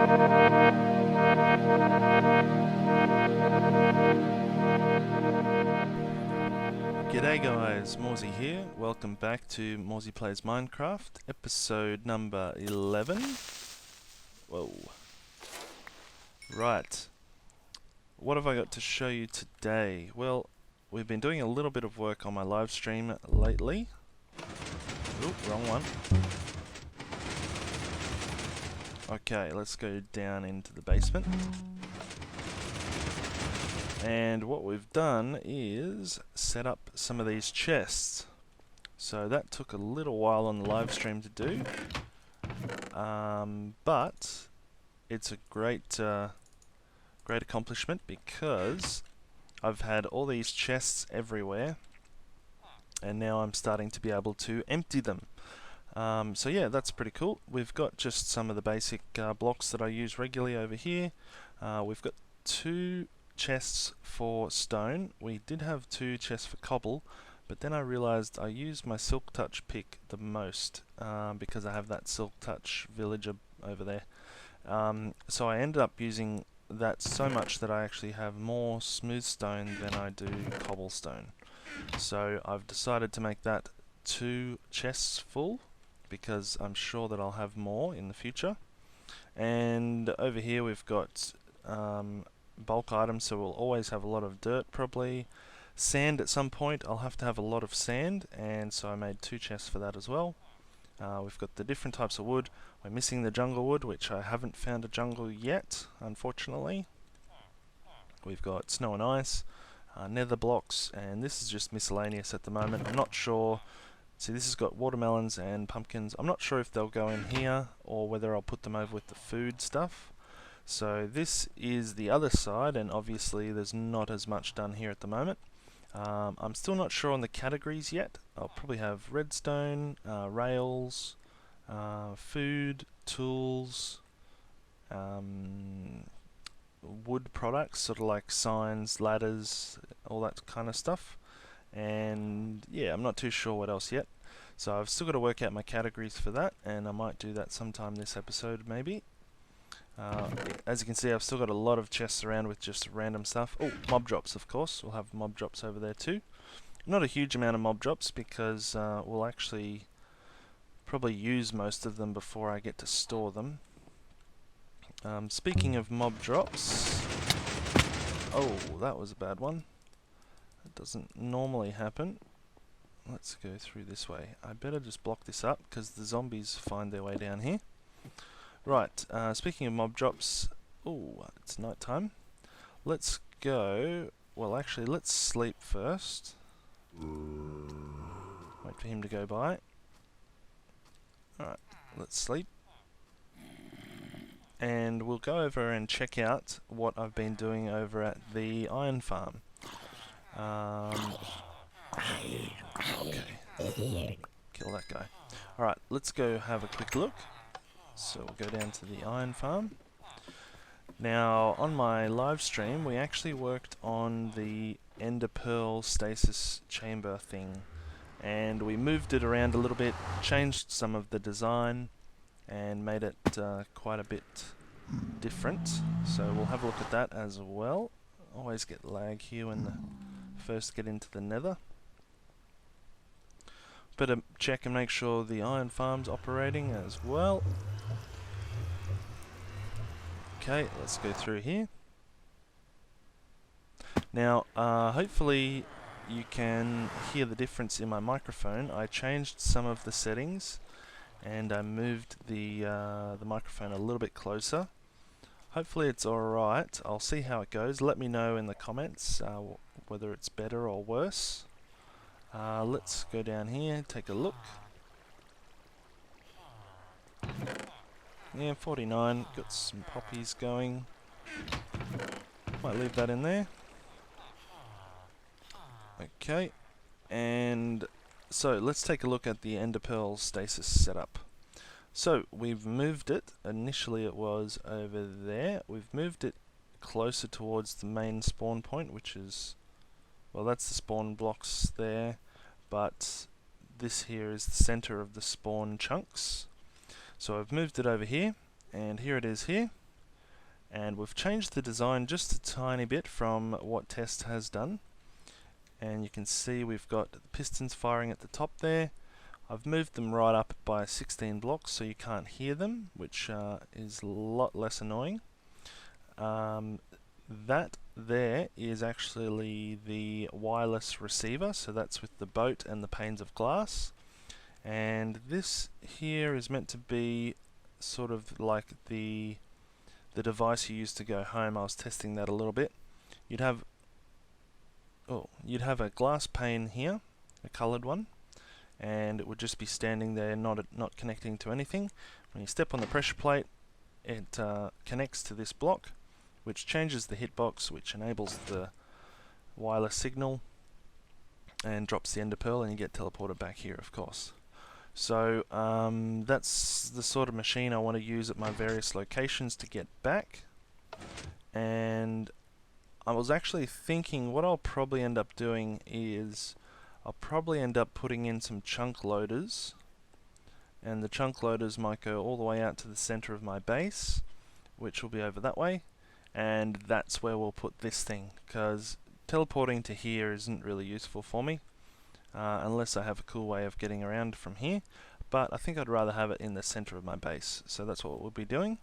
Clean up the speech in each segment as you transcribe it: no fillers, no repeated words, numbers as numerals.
G'day guys, Morezy here. Welcome back to Morezy Plays Minecraft, episode number 11. Whoa. Right. What have I got to show you today? Well, we've been doing a little bit of work on my live stream lately. Oop, wrong one. Okay, let's go down into the basement. And what we've done is set up some of these chests. So that took a little while on the live stream to do, but it's a great accomplishment because I've had all these chests everywhere, and now I'm starting to be able to empty them. So yeah, that's pretty cool. We've got just some of the basic blocks that I use regularly over here. We've got 2 chests for stone. We did have 2 chests for cobble, but then I realized I use my silk touch pick the most because I have that silk touch villager over there. So I ended up using that so much that I actually have more smooth stone than I do cobblestone. So I've decided to make that 2 chests full because I'm sure that I'll have more in the future. And over here we've got bulk items, so we'll always have a lot of dirt probably. Sand at some point, I'll have to have a lot of sand, and so I made 2 chests for that as well. We've got the different types of wood. We're missing the jungle wood, which I haven't found a jungle yet, unfortunately. We've got snow and ice, nether blocks, and this is just miscellaneous at the moment. I'm not sure. See, this has got watermelons and pumpkins. I'm not sure if they'll go in here or whether I'll put them over with the food stuff. So this is the other side, and obviously there's not as much done here at the moment. I'm still not sure on the categories yet. I'll probably have redstone, rails, food, tools, wood products, sort of like signs, ladders, all that kind of stuff. And yeah, I'm not too sure what else yet. So I've still got to work out my categories for that, and I might do that sometime this episode maybe. As you can see, I've still got a lot of chests around with just random stuff. Oh, mob drops, of course. We'll have mob drops over there too. Not a huge amount of mob drops because we'll actually probably use most of them before I get to store them. Speaking of mob drops... Oh, that was a bad one. That doesn't normally happen. Let's go through this way. I better just block this up because the zombies find their way down here. Right, speaking of mob drops, oh, it's night time. Let's go, well actually let's sleep first. Wait for him to go by. Alright, let's sleep. And we'll go over and check out what I've been doing over at the iron farm. Okay, kill that guy. Alright, let's go have a quick look. So we'll go down to the iron farm. Now, on my live stream, we actually worked on the ender pearl stasis chamber thing, and we moved it around a little bit, changed some of the design, and made it quite a bit different. So we'll have a look at that as well. Always get lag here when I first get into the nether. Better check and make sure the iron farm's operating as well. Okay, let's go through here. Now, hopefully you can hear the difference in my microphone. I changed some of the settings and I moved the microphone a little bit closer. Hopefully it's alright. I'll see how it goes. Let me know in the comments whether it's better or worse. Let's go down here, take a look. Yeah, 49, got some poppies going. Might leave that in there. Okay, and so let's take a look at the ender pearl stasis setup. So we've moved it. Initially it was over there. We've moved it closer towards the main spawn point, which is, well, that's the spawn blocks there, but this here is the center of the spawn chunks. So I've moved it over here, and here it is here. And we've changed the design just a tiny bit from what Test has done. And you can see we've got the pistons firing at the top there. I've moved them right up by 16 blocks so you can't hear them, which is a lot less annoying. That there is actually the wireless receiver, so that's with the boat and the panes of glass. And this here is meant to be sort of like the device you use to go home. I was testing that a little bit. You'd have a glass pane here, a coloured one, and it would just be standing there, not connecting to anything. When you step on the pressure plate, it connects to this block, which changes the hitbox, which enables the wireless signal, and drops the ender pearl, and you get teleported back here, of course. So that's the sort of machine I want to use at my various locations to get back. And I was actually thinking what I'll probably end up doing is I'll probably end up putting in some chunk loaders, and the chunk loaders might go all the way out to the center of my base, which will be over that way, and that's where we'll put this thing, because teleporting to here isn't really useful for me. Unless I have a cool way of getting around from here, but I think I'd rather have it in the center of my base, so that's what we'll be doing.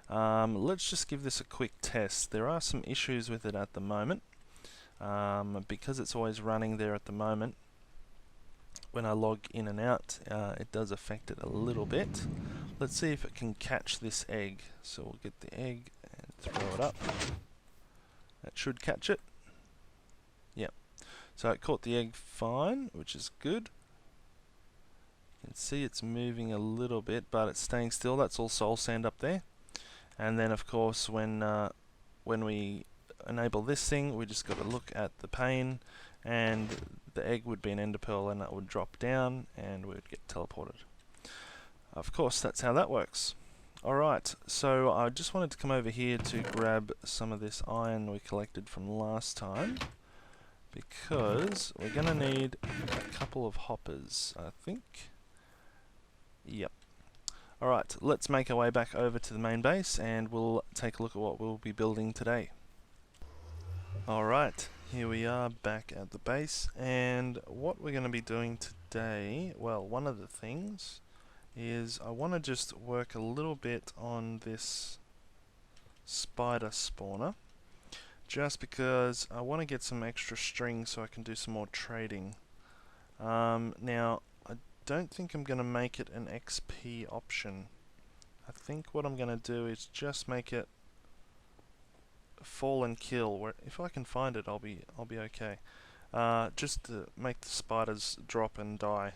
Let's just give this a quick test. There are some issues with it at the moment, because it's always running there at the moment. When I log in and out, it does affect it a little bit. Let's see if it can catch this egg. So we'll get the egg and throw it up. That should catch it. Yep. So it caught the egg fine, which is good. You can see it's moving a little bit, but it's staying still. That's all soul sand up there. And then, of course, when we enable this thing, we just got to look at the pane, and the egg would be an ender pearl, and that would drop down, and we would get teleported. Of course, that's how that works. Alright, so I just wanted to come over here to grab some of this iron we collected from last time, because we're going to need a couple of hoppers, I think. Yep. Alright, let's make our way back over to the main base and we'll take a look at what we'll be building today. Alright, here we are back at the base, and what we're going to be doing today, well, one of the things is I want to just work a little bit on this spider spawner, just because I want to get some extra string so I can do some more trading. Now, I don't think I'm going to make it an XP option. I think what I'm going to do is just make it fall and kill. Where if I can find it, I'll be okay. Just to make the spiders drop and die.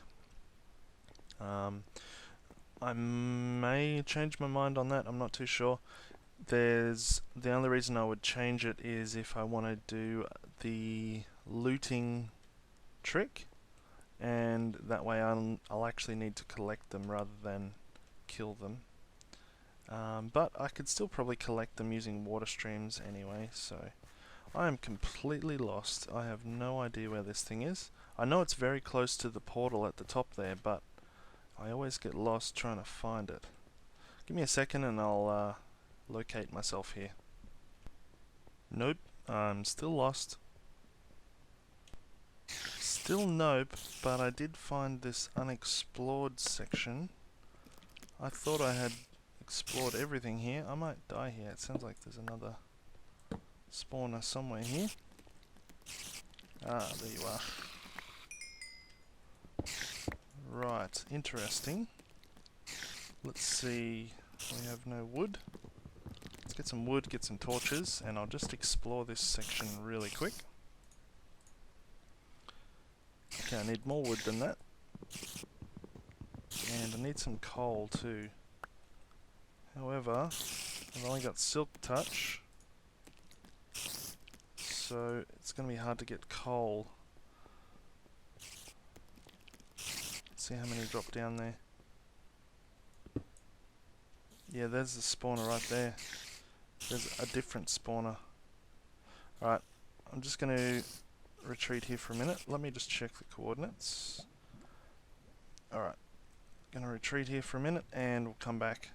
I may change my mind on that. I'm not too sure. The only reason I would change it is if I want to do the looting trick, and that way I'll actually need to collect them rather than kill them. But I could still probably collect them using water streams anyway, so I am completely lost. I have no idea where this thing is. I know it's very close to the portal at the top there, but I always get lost trying to find it. Give me a second and I'll locate myself here. Nope, I'm still lost. Still nope, but I did find this unexplored section. I thought I had explored everything here. I might die here. It sounds like there's another spawner somewhere here. Ah, there you are. Right, interesting. Let's see, we have no wood. Let's get some wood, get some torches, and I'll just explore this section really quick. Okay, I need more wood than that. And I need some coal too. However, I've only got silk touch, so it's going to be hard to get coal. Let's see how many drop down there. Yeah, there's the spawner right there. There's a different spawner. Alright, I'm just going to retreat here for a minute. Let me just check the coordinates. Alright, going to retreat here for a minute and we'll come back.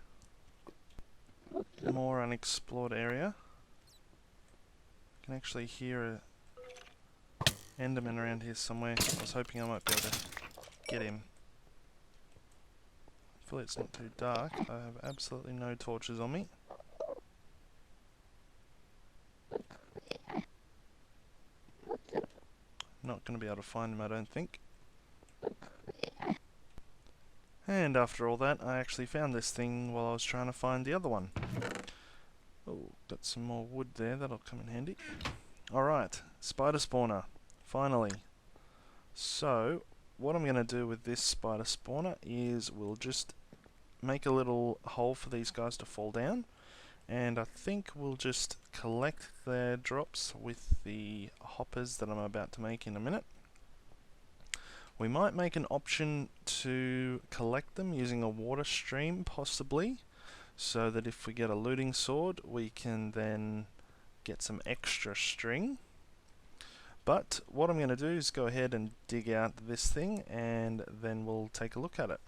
more unexplored area. I can actually hear a Enderman around here somewhere. I was hoping I might be able to get him. Hopefully it's not too dark. I have absolutely no torches on me. Not going to be able to find him, I don't think. And after all that, I actually found this thing while I was trying to find the other one. Oh, got some more wood there, that'll come in handy. Alright, spider spawner, finally. So, what I'm going to do with this spider spawner is we'll just make a little hole for these guys to fall down. And I think we'll just collect their drops with the hoppers that I'm about to make in a minute. We might make an option to collect them using a water stream, possibly, so that if we get a looting sword, we can then get some extra string. But what I'm going to do is go ahead and dig out this thing, and then we'll take a look at it.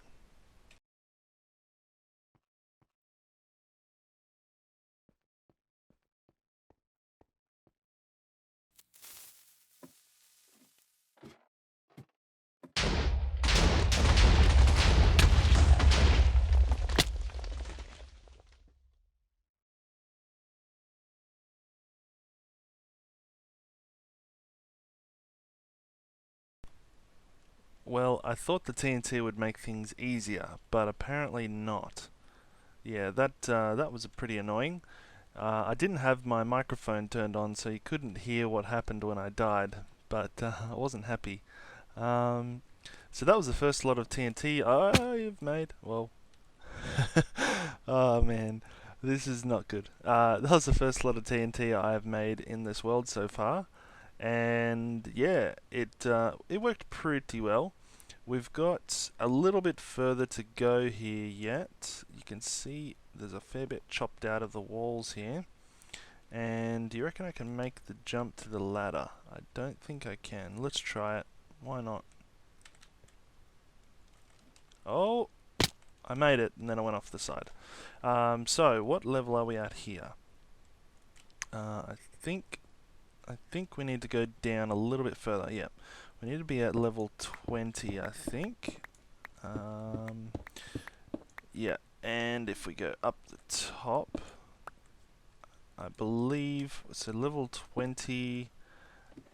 Well, I thought the TNT would make things easier, but apparently not. Yeah, that was pretty annoying. I didn't have my microphone turned on, so you couldn't hear what happened when I died, but I wasn't happy. So that was the first lot of TNT I've made. Well, oh man, this is not good. That was the first lot of TNT I have made in this world so far, and yeah, it worked pretty well. We've got a little bit further to go here yet. You can see there's a fair bit chopped out of the walls here. And do you reckon I can make the jump to the ladder? I don't think I can. Let's try it. Why not? Oh, I made it, and then I went off the side. So, what level are we at here? I think we need to go down a little bit further. Yeah, we need to be at level 20, I think. Yeah, and if we go up the top, I believe it's a level 20,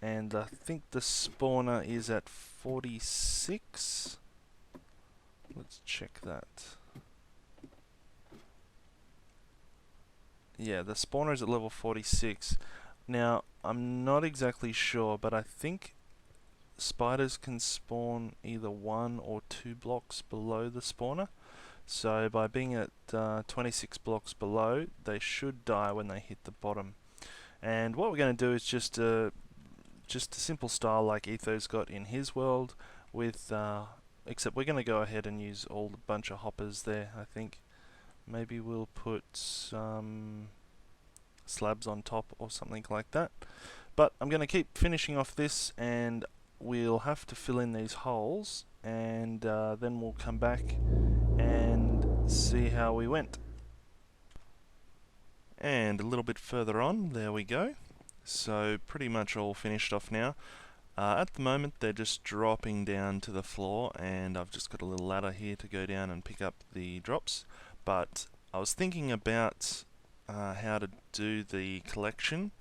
and I think the spawner is at 46. Let's check that. Yeah, the spawner is at level 46. Now, I'm not exactly sure, but I think spiders can spawn either 1 or 2 blocks below the spawner. So by being at 26 blocks below, they should die when they hit the bottom. And what we're going to do is just a simple style like Etho's got in his world, with except we're going to go ahead and use all the bunch of hoppers there. I think maybe we'll put some slabs on top or something like that. But I'm going to keep finishing off this, and we'll have to fill in these holes, and then we'll come back and see how we went. And a little bit further on, there we go. So pretty much all finished off now. At the moment they're just dropping down to the floor, and I've just got a little ladder here to go down and pick up the drops. But I was thinking about how to do the collection.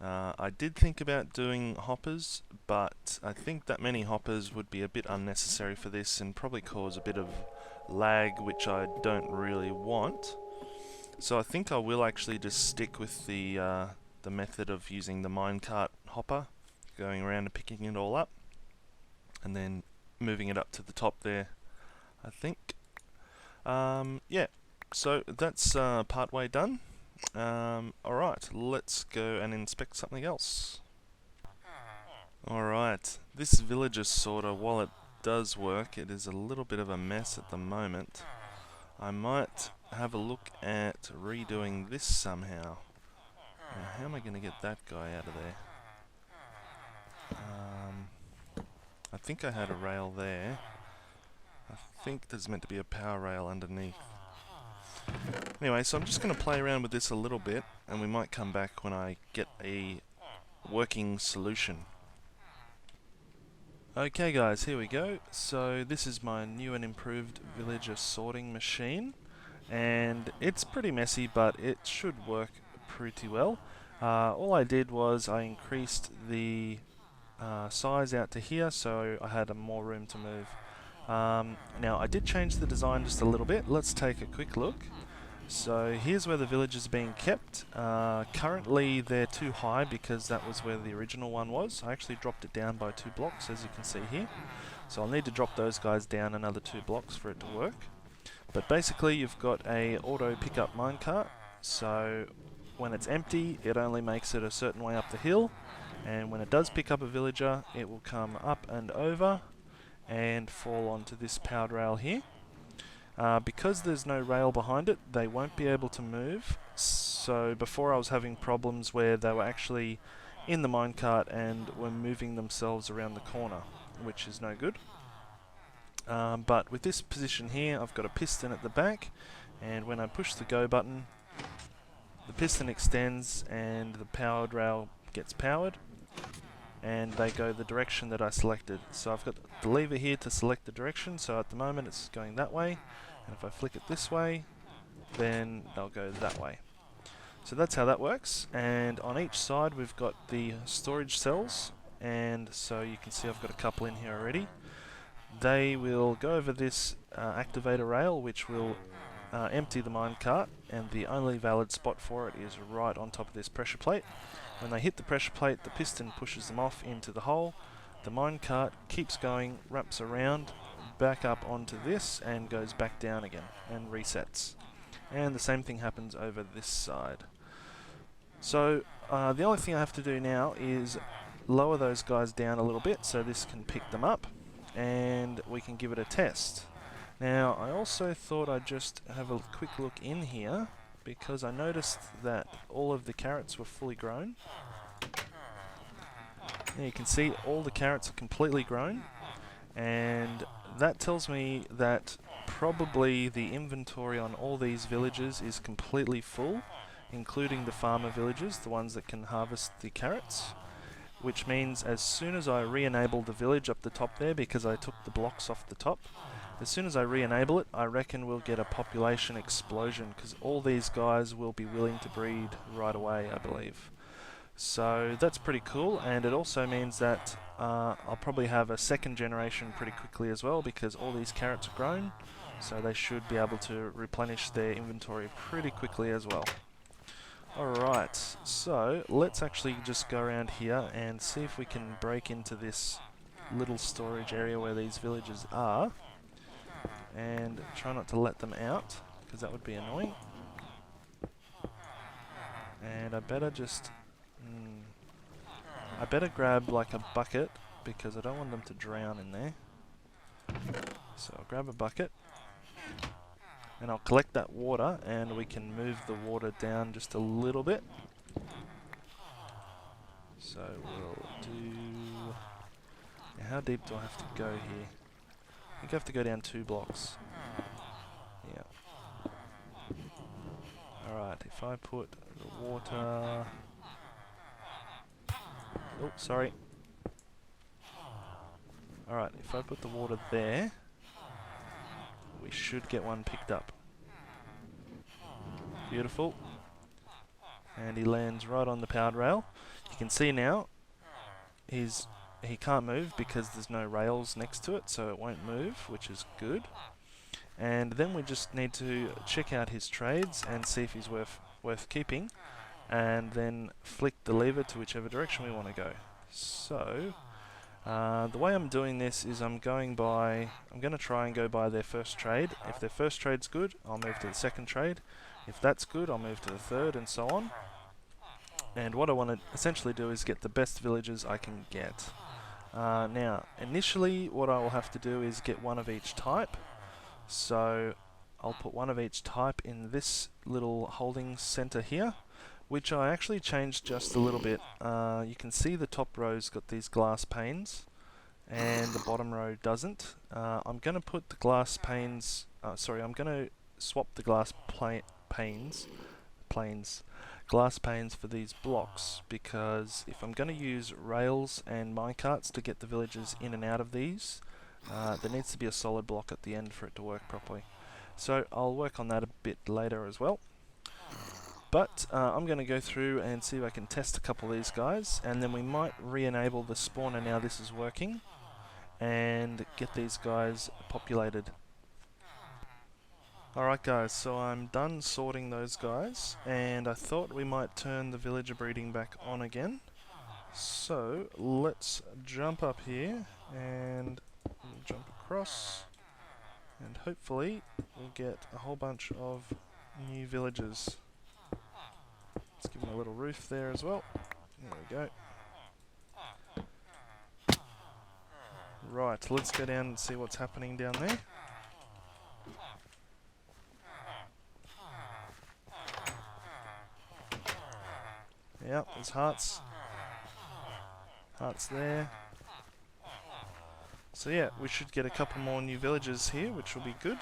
I did think about doing hoppers, but I think that many hoppers would be a bit unnecessary for this and probably cause a bit of lag, which I don't really want. So I think I will actually just stick with the method of using the minecart hopper, going around and picking it all up, and then moving it up to the top there, I think. Yeah, so that's part way done. Alright, let's go and inspect something else. Alright, this villager sorter, while it does work, it is a little bit of a mess at the moment. I might have a look at redoing this somehow. Now, how am I going to get that guy out of there? I think I had a rail there. I think there's meant to be a power rail underneath. Anyway, so I'm just going to play around with this a little bit, and we might come back when I get a working solution. Okay guys, here we go. So this is my new and improved villager sorting machine, and it's pretty messy, but it should work pretty well. All I did was I increased the size out to here, so I had more room to move. Now I did change the design just a little bit. Let's take a quick look. So here's where the village is being kept. Currently they're too high because that was where the original one was. I actually dropped it down by 2 blocks, as you can see here. So I'll need to drop those guys down another 2 blocks for it to work. But basically you've got a auto pickup minecart. So when it's empty, it only makes it a certain way up the hill. And when it does pick up a villager, it will come up and over and fall onto this powered rail here. Because there's no rail behind it, they won't be able to move. So before I was having problems where they were actually in the minecart and were moving themselves around the corner, which is no good. But with this position here, I've got a piston at the back, and when I push the go button, the piston extends and the powered rail gets powered, and they go the direction that I selected. So I've got the lever here to select the direction, so at the moment it's going that way, and if I flick it this way, then they'll go that way. So that's how that works, and on each side we've got the storage cells, and so you can see I've got a couple in here already. They will go over this activator rail, which will empty the minecart, and the only valid spot for it is right on top of this pressure plate. When they hit the pressure plate, the piston pushes them off into the hole. The minecart keeps going, wraps around, back up onto this, and goes back down again, and resets. And the same thing happens over this side. So the only thing I have to do now is lower those guys down a little bit so this can pick them up, and we can give it a test. Now I also thought I'd just have a quick look in here, because I noticed that all of the carrots were fully grown. Now you can see all the carrots are completely grown, and that tells me that probably the inventory on all these villages is completely full, including the farmer villages, the ones that can harvest the carrots, which means as soon as I re-enable the village up the top there, because I took the blocks off the top, as soon as I re-enable it, I reckon we'll get a population explosion, because all these guys will be willing to breed right away, I believe. So that's pretty cool, and it also means that I'll probably have a second generation pretty quickly as well, because all these carrots are grown, so they should be able to replenish their inventory pretty quickly as well. Alright, so let's actually just go around here and see if we can break into this little storage area where these villagers are, and try not to let them out, because that would be annoying. And I better just I better grab like a bucket, because I don't want them to drown in there. So I'll grab a bucket, and I'll collect that water, and we can move the water down just a little bit. So we'll do... Now how deep do I have to go here? I think I have to go down 2 blocks. Yeah. Alright, if I put the water... Oh, sorry. Alright, if I put the water there, we should get one picked up. Beautiful. And he lands right on the powered rail. You can see now, he can't move because there's no rails next to it, so it won't move, which is good. And then we just need to check out his trades and see if he's worth keeping, and then flick the lever to whichever direction we want to go. So the way I'm doing this is I'm going to try and go by their first trade. If their first trade's good, I'll move to the second trade. If that's good, I'll move to the third, and so on. And what I want to essentially do is get the best villagers I can get. Now, initially what I will have to do is get one of each type. So I'll put one of each type in this little holding center here, which I actually changed just a little bit. You can see the top row's got these glass panes, and the bottom row doesn't. I'm going to put the glass panes... I'm going to swap the glass panes for these blocks, because if I'm going to use rails and minecarts to get the villagers in and out of these, there needs to be a solid block at the end for it to work properly. So I'll work on that a bit later as well. But I'm going to go through and see if I can test a couple of these guys, and then we might re-enable the spawner now this is working, and get these guys populated. Alright guys, so I'm done sorting those guys, and I thought we might turn the villager breeding back on again. So let's jump up here and we'll jump across, and hopefully we'll get a whole bunch of new villagers. Let's give them a little roof there as well. There we go. Right, let's go down and see what's happening down there. Yep, there's hearts. Hearts there. So yeah, we should get a couple more new villagers here, which will be good.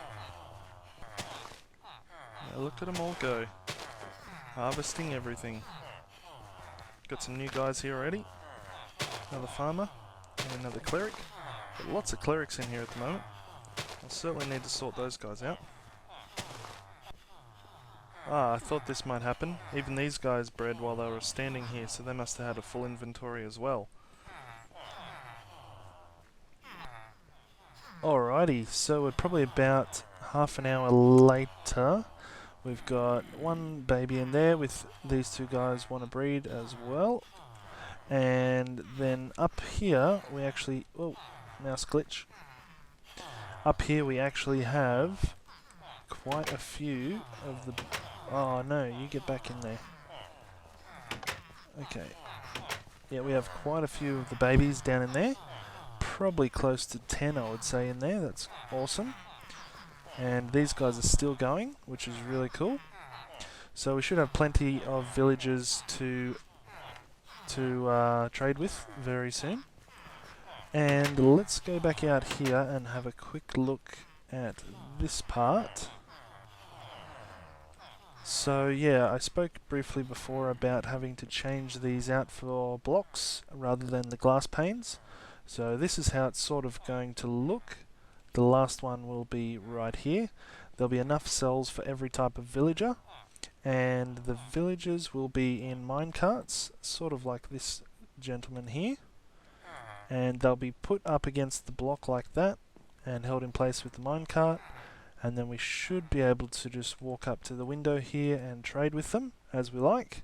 Now look at them all go. Harvesting everything. Got some new guys here already. Another farmer and another cleric. Got lots of clerics in here at the moment. I'll certainly need to sort those guys out. Ah, I thought this might happen. Even these guys bred while they were standing here, so they must have had a full inventory as well. Alrighty, so we're probably about half an hour later. We've got one baby in there with these two guys want to breed as well. And then up here we actually... oh, mouse glitch. Up here we actually have quite a few of the... oh no, you get back in there. Okay. Yeah, we have quite a few of the babies down in there. Probably close to 10 I would say in there. That's awesome. And these guys are still going, which is really cool. So we should have plenty of villagers to trade with very soon. And let's go back out here and have a quick look at this part. So yeah, I spoke briefly before about having to change these out for blocks rather than the glass panes. So this is how it's sort of going to look. The last one will be right here. There'll be enough cells for every type of villager, and the villagers will be in minecarts, sort of like this gentleman here, and they'll be put up against the block like that and held in place with the minecart, and then we should be able to just walk up to the window here and trade with them as we like.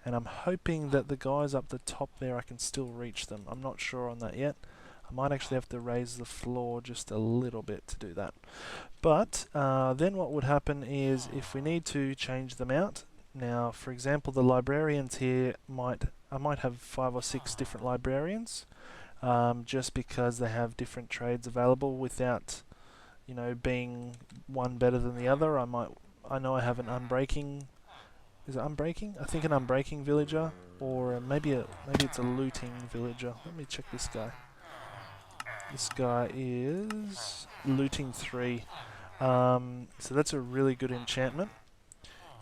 And I'm hoping that the guys up the top there, I can still reach them. I'm not sure on that yet. I might actually have to raise the floor just a little bit to do that. But then what would happen is if we need to change them out. Now, for example, the librarians here I might have 5 or 6 different librarians, just because they have different trades available without, you know, being one better than the other. I know I have an unbreaking. Is it unbreaking? I think an unbreaking villager, or maybe it's a looting villager. Let me check this guy. This guy is looting 3. So that's a really good enchantment,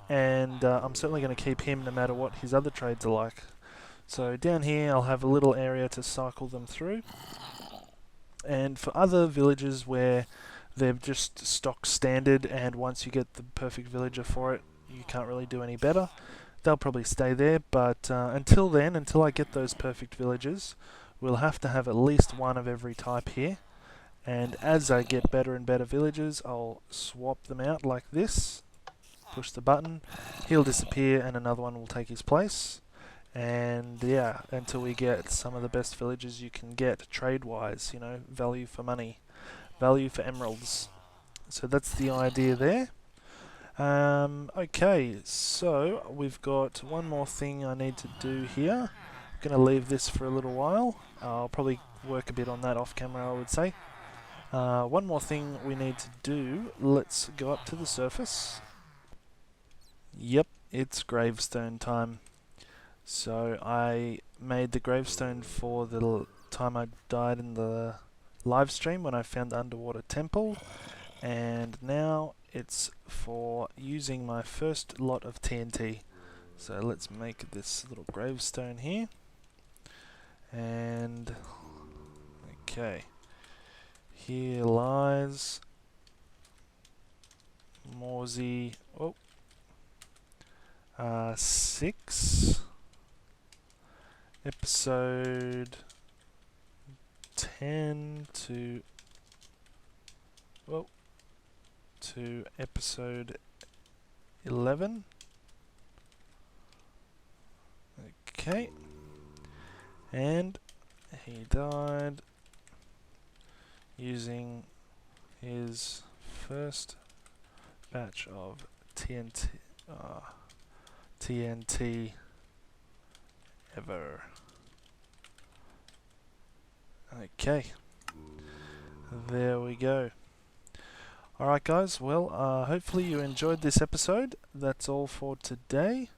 and I'm certainly going to keep him no matter what his other trades are like. So down here I'll have a little area to cycle them through, and for other villages where they're just stock standard and once you get the perfect villager for it you can't really do any better, they'll probably stay there. But until then, until I get those perfect villagers, we'll have to have at least one of every type here. And as I get better and better villagers, I'll swap them out like this. Push the button, he'll disappear and another one will take his place. And yeah, until we get some of the best villagers you can get trade-wise, you know, value for money, value for emeralds. So that's the idea there. Okay, so we've got one more thing I need to do here. I'm going to leave this for a little while. I'll probably work a bit on that off camera, I would say. One more thing we need to do. Let's go up to the surface. Yep, it's gravestone time. So I made the gravestone for the time I died in the live stream when I found the underwater temple. and now it's for using my first lot of TNT. So let's make this little gravestone here, and okay, here lies Morezy 6, episode 10 to episode 11. Okay, and he died using his first batch of TNT ever. Okay, there we go. Alright guys, well hopefully you enjoyed this episode. That's all for today.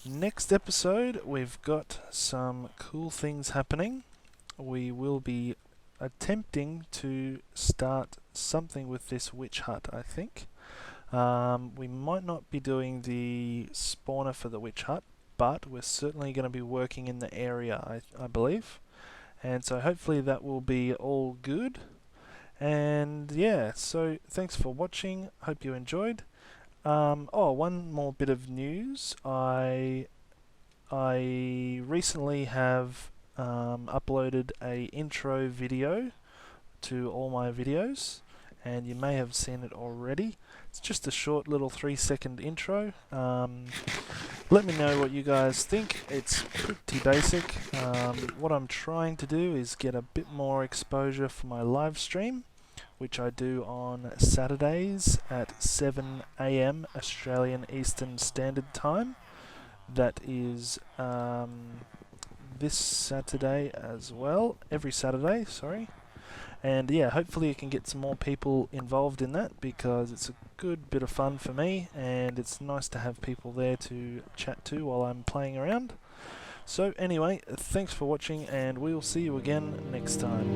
Next episode we've got some cool things happening. We will be attempting to start something with this witch hut, I think. We might not be doing the spawner for the witch hut, but we're certainly going to be working in the area, I believe. And so hopefully that will be all good. And yeah, so thanks for watching. Hope you enjoyed. One more bit of news. I recently have uploaded a intro video to all my videos, and you may have seen it already. It's just a short little 3-second intro. Let me know what you guys think. It's pretty basic. What I'm trying to do is get a bit more exposure for my live stream, which I do on Saturdays at 7 AM Australian Eastern Standard Time. That is this Saturday as well. Every Saturday, sorry. And yeah, hopefully you can get some more people involved in that, because it's a good bit of fun for me, and it's nice to have people there to chat to while I'm playing around. So anyway, thanks for watching, and we'll see you again next time.